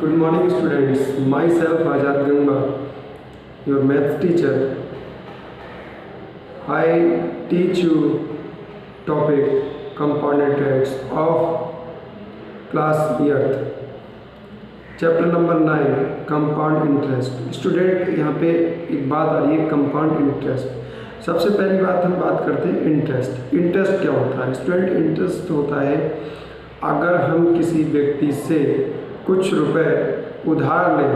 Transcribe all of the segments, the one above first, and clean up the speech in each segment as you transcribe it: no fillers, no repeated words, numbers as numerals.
Good morning, students. Myself Azad Ganga, your math teacher. I teach you topic compound interest of class 8th. Chapter number 9 compound interest. Student यहाँ पे एक बात आ रही है compound interest. सबसे पहली बात हम बात करते हैं इंटरेस्ट। इंटरेस्ट क्या होता है स्टूडेंट? इंटरेस्ट होता है अगर हम किसी व्यक्ति से कुछ रुपए उधार लें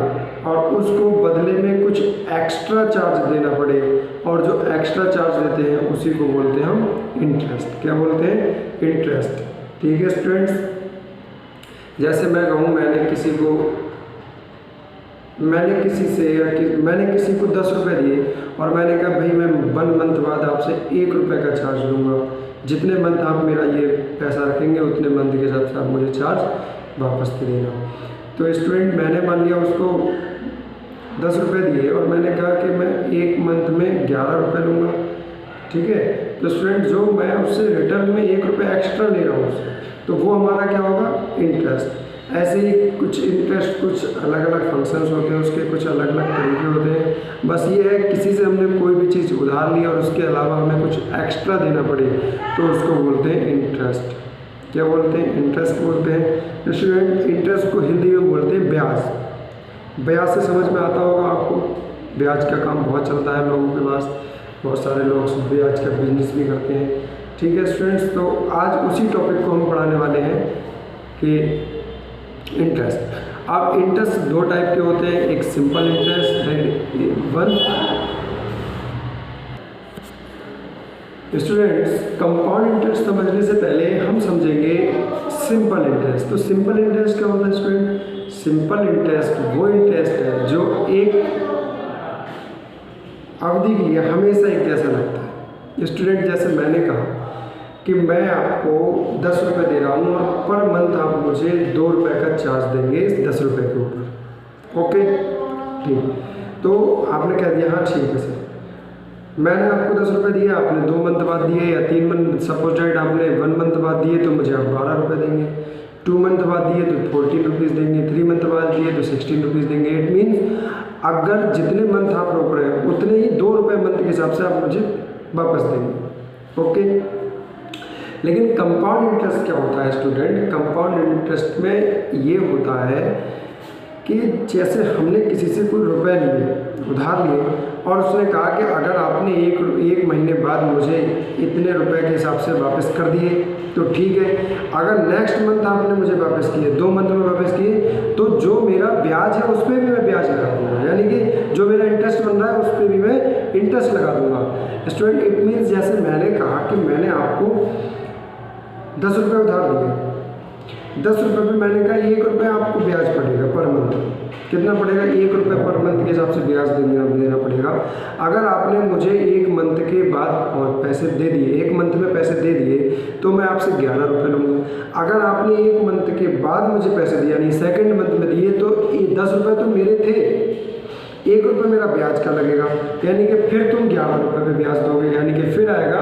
और उसको बदले में कुछ एक्स्ट्रा चार्ज देना पड़े और जो एक्स्ट्रा चार्ज देते हैं उसी को बोलते हैं हम इंटरेस्ट। क्या बोलते हैं? इंटरेस्ट। ठीक है स्टूडेंट्स, जैसे मैं कहूँ मैंने किसी को 10 रुपये दिए और मैंने कहा भाई मैं 1 मंथ बाद आपसे 1 रुपये का चार्ज लूँगा, जितने मंथ आप मेरा ये पैसा रखेंगे उतने मंथ के हिसाब से आप मुझे चार्ज वापस दे देना। तो स्टूडेंट मैंने मान लिया उसको 10 रुपये दिए और मैंने कहा कि मैं 1 मंथ में 11 रुपये लूँगा। ठीक है, तो स्टूडेंट जो मैं उससे रिटर्न में 1 रुपये एक्स्ट्रा ले रहा हूँ तो वो हमारा क्या होगा? इंटरेस्ट। ऐसे ही कुछ इंटरेस्ट कुछ अलग अलग फंक्शंस होते हैं, उसके कुछ अलग अलग तरीके होते हैं। बस ये है किसी से हमने कोई भी चीज़ उधार ली और उसके अलावा हमें कुछ एक्स्ट्रा देना पड़े तो उसको बोलते हैं इंटरेस्ट। क्या बोलते हैं? इंटरेस्ट बोलते हैं। स्टूडेंट इंटरेस्ट को हिंदी में बोलते हैं ब्याज। ब्याज से समझ में आता होगा आपको, ब्याज का काम बहुत चलता है लोगों के पास, बहुत सारे लोग ब्याज का बिजनेस भी करते हैं। ठीक है स्टूडेंट्स, तो आज उसी टॉपिक को हम पढ़ाने वाले हैं कि इंटरेस्ट। अब इंटरेस्ट 2 टाइप के होते हैं, एक सिंपल इंटरेस्ट है 1। स्टूडेंट्स कंपाउंड इंटरेस्ट समझने से पहले हम समझेंगे सिंपल इंटरेस्ट। तो सिंपल इंटरेस्ट क्या होता है स्टूडेंट? सिंपल इंटरेस्ट वो इंटरेस्ट है जो एक अवधि के लिए हमेशा एक जैसा लगता है। स्टूडेंट जैसे मैंने कहा कि मैं आपको 10 रुपये दे रहा हूँ और पर मंथ आप मुझे 2 रुपये का चार्ज देंगे इस 10 रुपये के ऊपर। ओके ठीक, तो आपने कह दिया हाँ ठीक है सर, मैंने आपको 10 रुपये दिए, आपने 2 मंथ बाद दिए या 3 मंथ, सपोज डेट आपने 1 मंथ बाद दिए तो मुझे आप 12 रुपये देंगे, 2 मंथ बाद दिए तो 14 रुपीज़ देंगे, 3 मंथ बाद दिए तो 16 रुपीज़ देंगे। इट मीन्स अगर जितने मंथ आप रोक रहे हैं उतने ही 2 रुपये मंथ के हिसाब से आप मुझे वापस देंगे। ओके, लेकिन कंपाउंड इंटरेस्ट क्या होता है स्टूडेंट? कंपाउंड इंटरेस्ट में ये होता है कि जैसे हमने किसी से कोई रुपए लिए, उधार लिए और उसने कहा कि अगर आपने एक महीने बाद मुझे इतने रुपए के हिसाब से वापस कर दिए तो ठीक है, अगर नेक्स्ट मंथ आपने मुझे वापस किए, 2 मंथ में वापस किए, तो जो मेरा ब्याज है उस पर भी मैं ब्याज लगा दूँगा, यानी कि जो मेरा इंटरेस्ट बन रहा है उस पर भी मैं इंटरेस्ट लगा दूँगा। स्टूडेंट इट मीन्स जैसे मैंने कहा कि मैंने आपको 10 रुपये उधार दिए, 10 रुपये में मैंने कहा 1 रुपये आपको ब्याज पड़ेगा पर मंथ। कितना पड़ेगा? 1 रुपये पर मंथ के हिसाब से ब्याज देना पड़ेगा। अगर आपने मुझे 1 मंथ के बाद पैसे दे दिए, 1 मंथ में पैसे दे दिए तो मैं आपसे 11 रुपये लूँगा। अगर आपने 1 मंथ के बाद मुझे पैसे दिए यानी सेकेंड मंथ में दिए तो 10 रुपये तो मेरे थे, 1 रुपये मेरा ब्याज का लगेगा, यानी कि फिर तुम 11 रुपये पे ब्याज दोगे, यानी कि फिर आएगा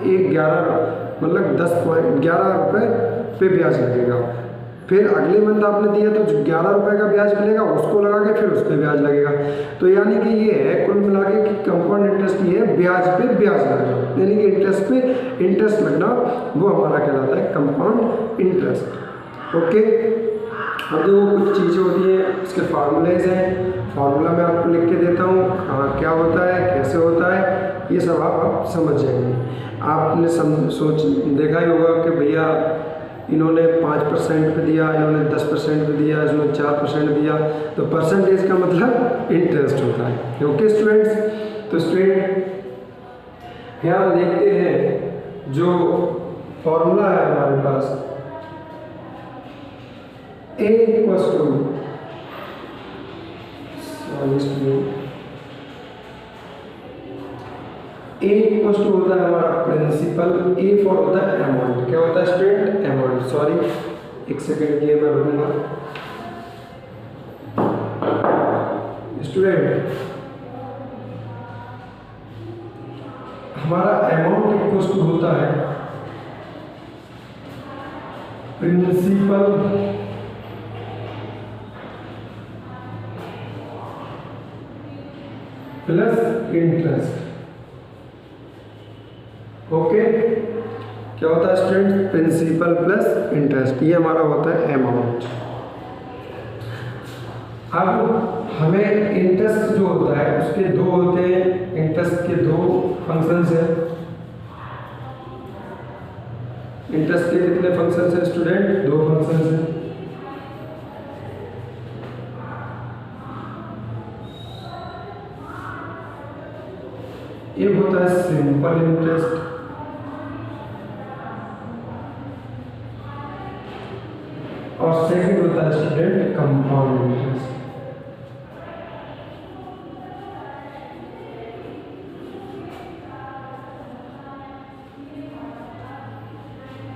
11 मतलब 10.11 रुपये पे ब्याज लगेगा। फिर अगले मंथ आपने दिया तो जो 11 रुपये का ब्याज मिलेगा उसको लगा के फिर उस पर ब्याज लगेगा। तो यानी कि ये है कुल मिला के कि कंपाउंड इंटरेस्ट ये है ब्याज पे ब्याज लगना, यानी कि इंटरेस्ट पे इंटरेस्ट लगना, वो हमारा कहलाता है कंपाउंड इंटरेस्ट। ओके, अब जो कुछ चीज़ें होती हैं उसके फार्मूलेज हैं, फार्मूला मैं आपको लिख के देता हूँ, हाँ क्या होता है, कैसे होता है, ये सब आप समझ जाएंगे। आपने देखा ही होगा कि भैया इन्होंने 5% पे दिया, इन्होंने 10% पे दिया, इसमें 4% दिया, तो परसेंटेज का मतलब इंटरेस्ट होता है। ओके स्टूडेंट्स, तो स्टूडेंट यहाँ देखते हैं जो फॉर्मूला है हमारे पास A equals to A equals to होता है हमारा प्रिंसिपल, A फॉर होता है अमाउंट। क्या होता है स्टूडेंट? अमाउंट। सॉरी 1 सेकेंड के लिए मैं रुकूंगा। स्टूडेंट हमारा अमाउंट इक्वल्स टू होता है प्रिंसिपल प्लस इंटरेस्ट। ओके, क्या होता है स्टूडेंट? प्रिंसिपल प्लस इंटरेस्ट, ये हमारा होता है अमाउंट। अब हमें इंटरेस्ट जो होता है उसके दो होते हैं, इंटरेस्ट के दो फंक्शंस हैं। इंटरेस्ट के कितने फंक्शंस हैं स्टूडेंट? दो फंक्शंस हैं। एक होता है सिंपल इंटरेस्ट और सेकंड होता है स्टूडेंट कंपाउंड इंटरेस्ट।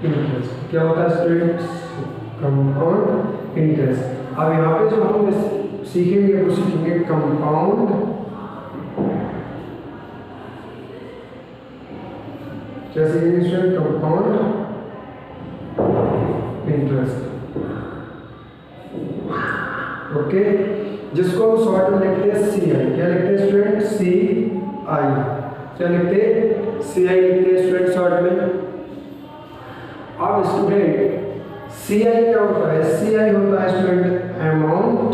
इंटरेस्ट क्या होता है स्टूडेंट? Compound interest. अब यहाँ पे जो हम सीखेंगे वो सीखेंगे कंपाउंड जैसे स्टूडेंट कंपाउंड इंटरेस्ट। ओके, जिसको हम शॉर्ट में लिखते हैं CI। क्या लिखते हैं स्टूडेंट? CI। क्या लिखते हैं? CI लिखते हैं स्टूडेंट शॉर्ट में। अब स्टूडेंट CI क्या होता है? CI होता है student amount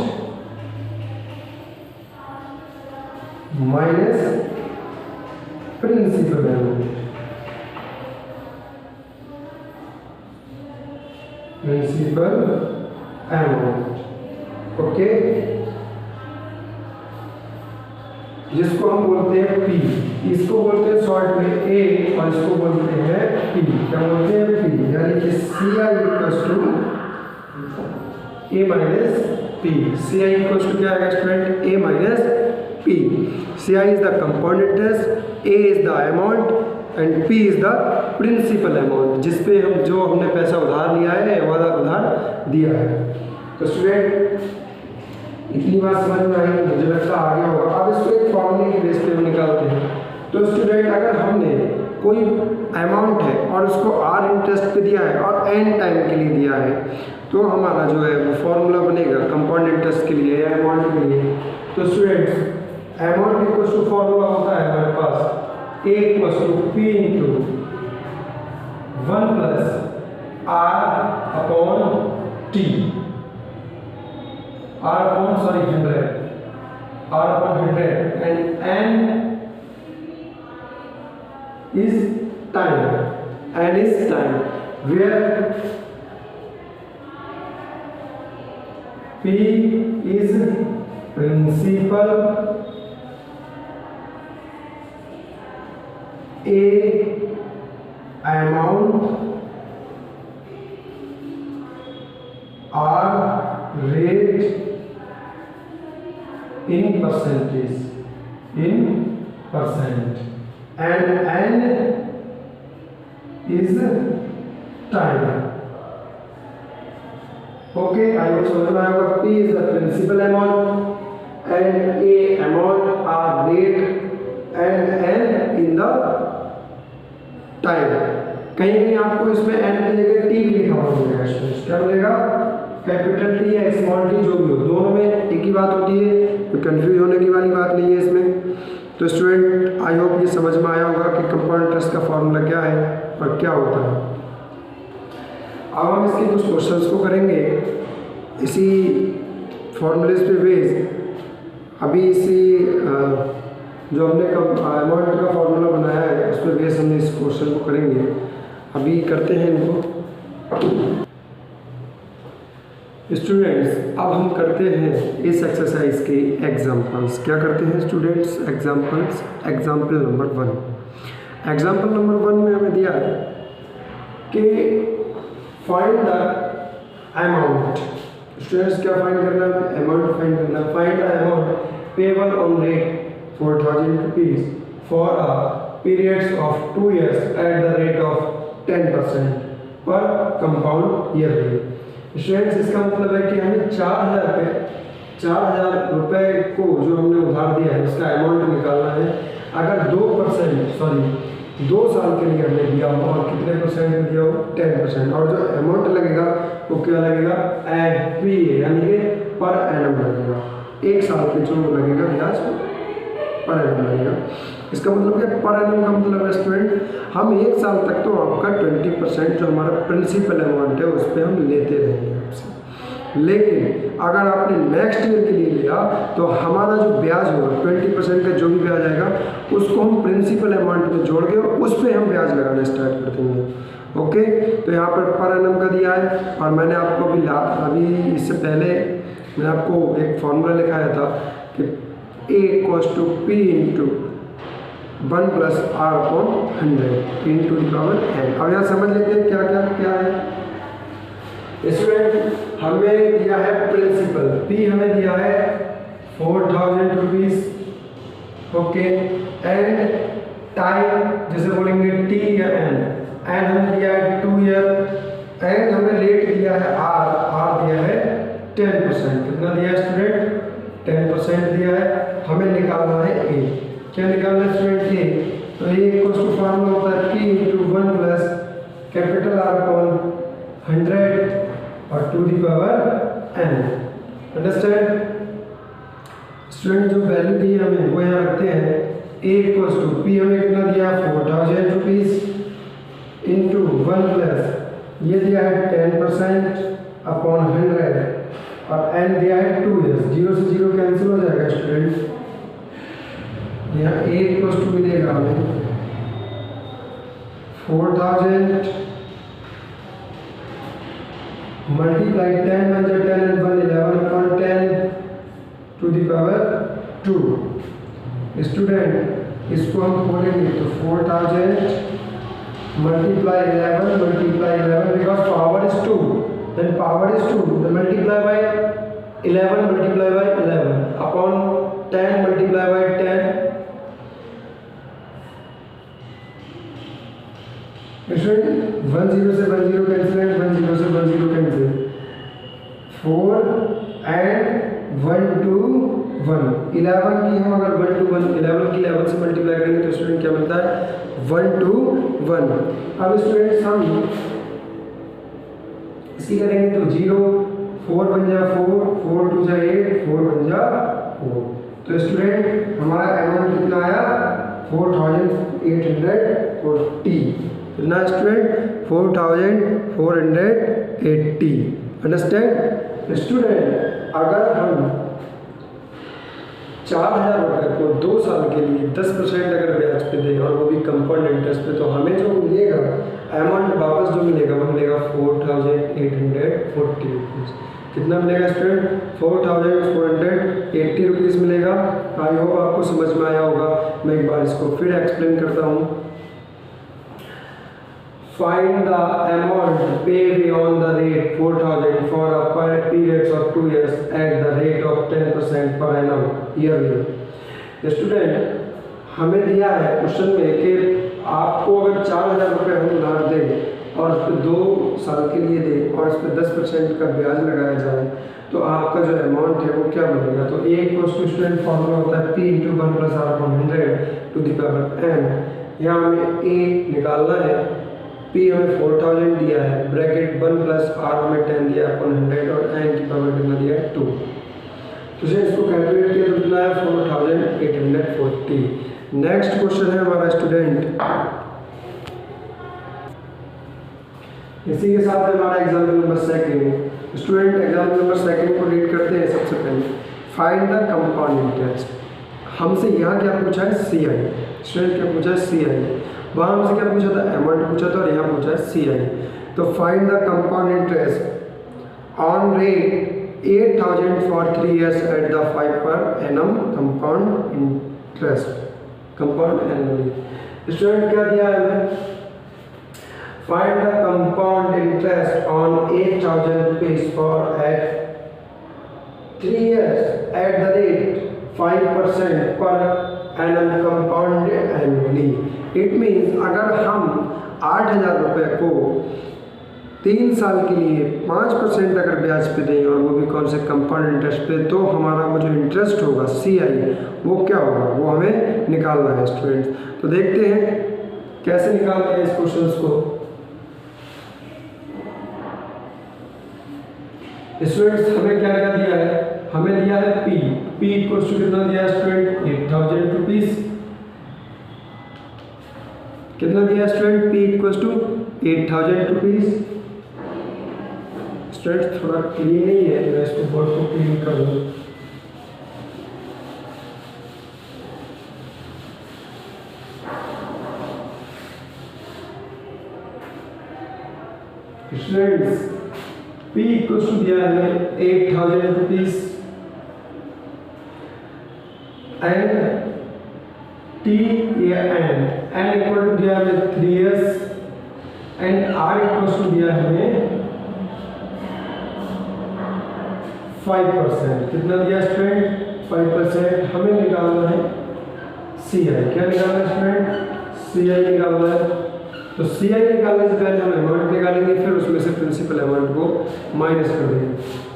minus principal amount. Principal amount. Okay, जिसको हम बोलते हैं P। इसको बोलते हैं शॉर्ट में A और इसको बोलते हैं P। क्या बोलते हैं? P। यानी कि CI equals to A minus P। CI equals to क्या आएगा student? A minus P। CI is the compound interest, A is the amount and P is the principal amount, जिसपे जो हमने पैसा उधार लिया है वाला उधार दिया है। तो स्टूडेंट इतनी बात समझ में आई, मुझे लगता आ गया होगा। अब इसको एक फॉर्मूले के बेस पे हम निकालते हैं। तो स्टूडेंट अगर हमने कोई अमाउंट है और उसको R इंटरेस्ट पे दिया है और N टाइम के लिए दिया है, तो हमारा जो है वो फॉर्मूला बनेगा कंपाउंड इंटरेस्ट के लिए या अमाउंट के लिए। तो students amount equal to formula होता है हमारे पास A equal to P into 1 plus R upon T। R upon 100 and N is time. N is time, where P is principal, A amount, R rate in percentage, and N is time. Okay, I will show you now. P is the principal amount, and A amount, R rate, and N in the time. कहीं कहीं आपको इसमें N की जगह T भी लिखा हुआ मिलेगा। क्या मिलेगा? कैपिटल T या स्मॉल t जो भी हो, दोनों में एक ही बात होती है, तो कंफ्यूज होने की वाली बात नहीं है इसमें। तो स्टूडेंट आई होप ये समझ में आया होगा कि कंपाउंड इंटरेस्ट का फॉर्मूला क्या है और क्या होता है। अब हम इसके कुछ क्वेश्चंस को करेंगे इसी फॉर्मूलेस पे बेस। अभी इसी जो हमने अमाउंट का फॉर्मूला बनाया है उस पर बेस हमने इस क्वेश्चन को करेंगे। अभी करते हैं इनको। स्टूडेंट्स अब हम करते हैं इस एक्सरसाइज के एग्जाम्पल्स। क्या करते हैं students? Examples. Example number 1। Example number 1 में हमें दिया है कि फाइंड द अमाउंट। स्टूडेंट्स क्या फाइंड करना है? अमाउंट फाइंड करना है। Find the amount payable on rate 4000 rupees for a periods of 2 years at the rate of 10% पर कंपाउंड ईयरली। स्टूडेंट्स इसका मतलब है कि हमें 4000 रुपये को जो हमने उधार दिया है उसका अमाउंट निकालना है। अगर 2 साल के लिए हमने दिया हो और कितने परसेंट में दिया हो? 10%। और जो अमाउंट लगेगा वो क्या लगेगा? PA यानी कि पर एनम लगेगा। 1 साल के जो लगेगा ब्याज पर एनम लगेगा। इसका मतलब क्या, पर एनम का मतलब है स्टूडेंट हम 1 साल तक तो आपका 20% जो हमारा प्रिंसिपल अमाउंट है उस पर हम लेते रहेंगे आपसे। लेकिन अगर आपने नेक्स्ट ईयर के लिए लिया तो हमारा जो ब्याज होगा 20% का जो भी ब्याज आएगा उसको हम प्रिंसिपल अमाउंट में जोड़ के उस पर हम ब्याज लगाना स्टार्ट कर देंगे। ओके, तो यहाँ पर एनम का दिया है और मैंने आपको अभी इससे पहले मैंने आपको एक फॉर्मूला लिखाया था कि A = P × 1 + R/100 into the power n। अब यहाँ समझ लेते हैं क्या है। स्टूडेंट हमें दिया है प्रिंसिपल, P हमें दिया है 4000 रुपीज, ओके, एंड टाइम जैसे बोलेंगे T या N, एंड हमें दिया है 2 ईयर, एंड हमें रेट दिया है R दिया है 10%। कितना दिया है स्टूडेंट, 10% दिया है। हमें निकालना है A। क्या निकालना है स्टूडेंट, A। तो A फॉर्मूला होता है P × 1 + R/100 और to the power n। Understand student, जो वैल्यू दी है हमें वो यहाँ रखते हैं। A = P हमें कितना दिया, 4000 रुपीज इंटू 1 + ये दिया है 10%/100 और n दिया है 2 ईयर्स। 0 से 0 कैंसिल हो जाएगा स्टूडेंट। यहाँ A = मिलेगा हमें 4000 multiply 10 × 10 and 1 11/10 to the power 2। Student इसको हम खोलेंगे तो 4000 multiply 11 because power is 2, then power is 2, then multiply by 11 multiply by 11 upon 10 multiply by 10। Student 1 0 से 1 0 कैंसिल एंड 1 0 से 1 0 कैंसिल, 4 एंड 1 2 1 11 की हम अगर 1 to 1 11 की 11 से मल्टीप्लाई करेंगे तो स्टूडेंट क्या मिलता है, 1 to 1। अब स्टूडेंट हम इसकी करेंगे तो 0 4 बन जा 4 4 2 जा 8 4 बन जा 4। तो स्टूडेंट हमारा अमाउंट कितना आया, 4840। कितना स्टूडेंट, 4480। अंडरस्टैंड स्टूडेंट, अगर हम 4000 रुपये को 2 साल के लिए 10% अगर ब्याज पे दें और वो भी कंपाउंड इंटरेस्ट पे, तो हमें जो मिलेगा अमाउंट वापस जो मिलेगा वो मिलेगा 4840 रुपीज़। कितना मिलेगा स्टूडेंट, 4480 रुपीज़ मिलेगा। आई होप आपको समझ में आया होगा। मैं एक बार इसको फिर एक्सप्लेन करता हूँ। Find the amount paid on the rate 4000 for a period of 2 years at the rate of 10% per annum yearly। Student हमें दिया है क्वेश्चन में कि आपको अगर 4000 रुपये हम उधार दें और उस पर 2 साल के लिए दें और इस पर 10% का ब्याज लगाया जाए तो आपका जो अमाउंट है वो क्या बनेगा। तो A = स्टूडेंट फॉर्मूला होता है P × 1 + R/100 to the power n। यहाँ हमें A निकालना है, P हमें 4000 दिया है, ब्रैकेट 1 + R हमें 10 दिया है 100 और n की पावर कितना दिया है 2। तो इसको कैलकुलेट किया तो कितना है 4840। नेक्स्ट क्वेश्चन है हमारा स्टूडेंट, इसी के साथ हमारा example number 2। Student example number 2 को रीड करते हैं। सबसे पहले फाइंड द कंपाउंड इंटरेस्ट। हमसे यहाँ क्या पूछा है, CI। स्टूडेंट क्या पूछा है, CI। वहाँ हमसे क्या पूछा था, अमाउंट पूछा था, और यहाँ पूछा है CI। तो find the compound interest on rate 8000 for 3 years at the 5 per annum compound interest, compound annually. Student क्या दिया है हमें, find the compound interest on 8000 rupees for at 3 years at the rate 5% per annum compound annually. It means अगर हम 8000 रुपये को 3 साल के लिए 5% अगर ब्याज पे दें और वो भी कौन से कंपाउंड इंटरेस्ट पे, तो हमारा वो जो इंटरेस्ट होगा CI वो क्या होगा, वो हमें निकालना है स्टूडेंट्स। तो देखते हैं कैसे निकालते हैं इस क्वेश्चन को। स्टूडेंट्स हमें क्या क्या दिया है, हमें दिया है P इक्वल्स टू कितना दिया है स्टूडेंट 8000 रुपीज। कितना दिया student P equals to 8000 rupees. Student थोड़ा क्लीन नहीं है, मैं इसको बोर्ड को क्लीन कर दूँ। स्टूडेंट्स P इक्वल्स टू दिया है 8000 रुपीज एंड T या n इक्वल टू दिया है 3 years and R equals to दिया है 5%। कितना दिया स्टूडेंट 5%। हमें निकालना है CI। क्या निकालना है स्टूडेंट CI निकालना है। तो CI निकालने से पहले हम अमाउंट निकालेंगे, फिर उसमें से प्रिंसिपल अमाउंट को माइनस कर देंगे।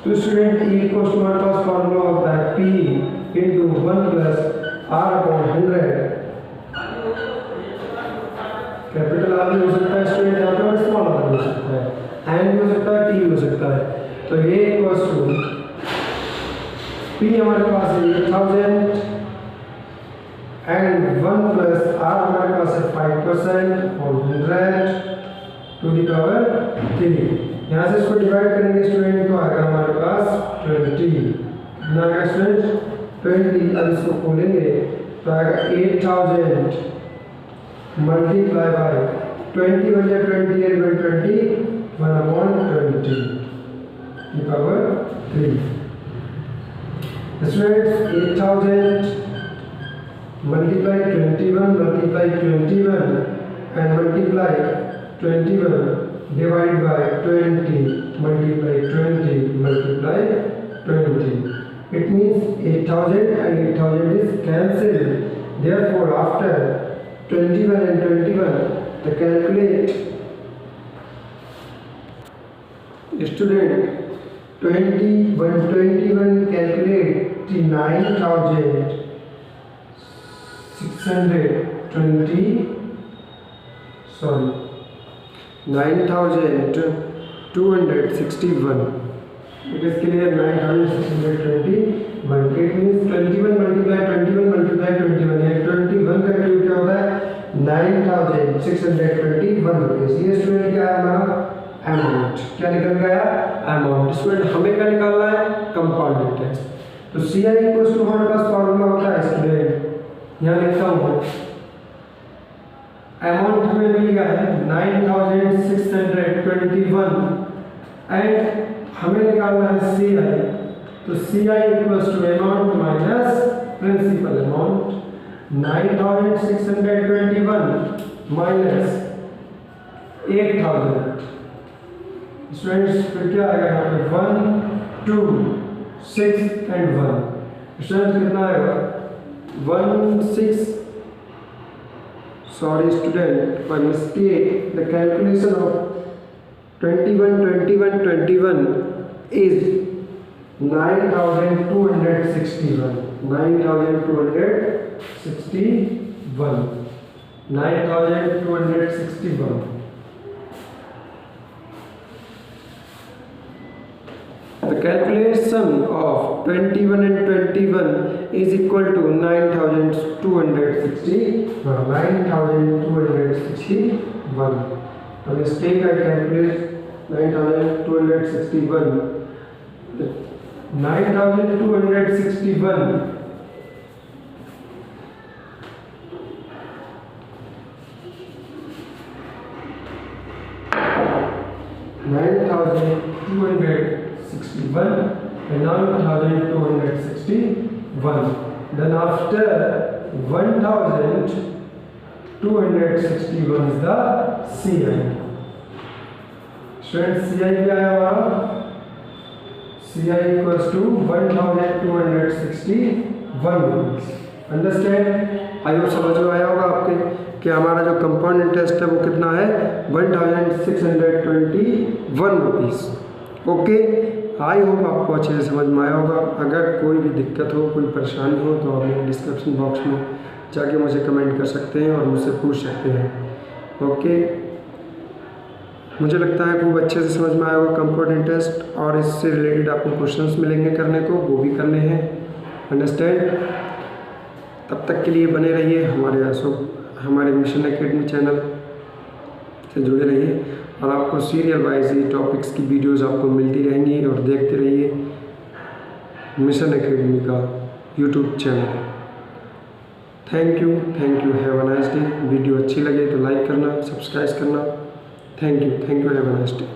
तो स्टूडेंट E इक्वल्स टू हमारे पास फॉर्मूला होता है P into 1 plus R upon 100। Capital R भी हो सकता है स्टूडेंट, यहाँ पे स्मॉल R भी हो सकता है, N भी हो सकता है, T भी हो सकता है। तो ये इक्वल्स टू P हमारे पास है 8000 एंड 1 प्लस R हमारे पास है 5% और 100 टू द पावर 3। यहाँ से इसको डिवाइड करेंगे स्टूडेंट तो आएगा हमारे पास 20। कितना आएगा स्टूडेंट 20। अब इसको खोलेंगे तो आएगा 8000 मल्टीप्लाई बाय 20 बन जाए 28 बाई 20 1/20 की power 3। Students 8000 multiply 21 multiply 21 and multiply 21 divided by 20 multiply 20 multiply 20. It means 8000 and 8000 is cancelled. Therefore, after 21 and 21, the calculate student 21 calculate 9,261. It is clear 9,621. It means 21 multiply 21 multiply 21. ये 21 का cube क्या होता है 9,621 rupees. ये student क्या है हमारा amount. क्या निकल गया अमाउंट। स्टूडेंट हमें क्या निकालना है कंपाउंड इंटरेस्ट। तो CI इक्वल्स टू हमारे पास फॉर्मूला होता है स्टूडेंट, यहाँ लिखता हूँ अमाउंट हमें मिल गया है 9,621 एंड हमें निकालना है CI। तो CI equals to amount minus principal amount. 9,621 minus 8,000। Students फिर क्या आएगा यहाँ पे 1 2 6 एंड 1। स्टूडेंट्स कितना आएगा 16। Sorry student, by mistake the calculation of 21 is 9,261. 9,261. The calculation of 21 and 21 is equal to 9,261. A mistake, I calculate 9,261. 9,261 9,261 and 9,261. Then after 1,261 is the CI. Students, CI क्या है हमारा? CI equals to 1,261 rupees. Understand? I hope समझ में आया होगा आपके कि हमारा जो कंपाउंड इंटरेस्ट है वो कितना है 1,621 रुपीज़। ओके, आई होप आपको अच्छे से समझ में आया होगा। अगर कोई भी दिक्कत हो, कोई परेशानी हो तो आप मेरे डिस्क्रिप्शन बॉक्स में जाके मुझे कमेंट कर सकते हैं और मुझसे पूछ सकते हैं। ओके। मुझे लगता है खूब अच्छे से समझ में आया होगा कंफर्ट इंटरेस्ट, और इससे रिलेटेड आपको क्वेश्चंस मिलेंगे करने को, वो भी करने हैं। अंडरस्टैंड? तब तक के लिए बने रहिए हमारे मिशन एकेडमी चैनल से जुड़े रहिए, और आपको सीरियल वाइज ही टॉपिक्स की वीडियोस आपको मिलती रहेंगी, और देखते रहिए मिशन एकेडमी का YouTube channel. Thank you, have a nice day. Video अच्छी लगे तो लाइक करना, सब्सक्राइब करना। Thank you, have a nice day.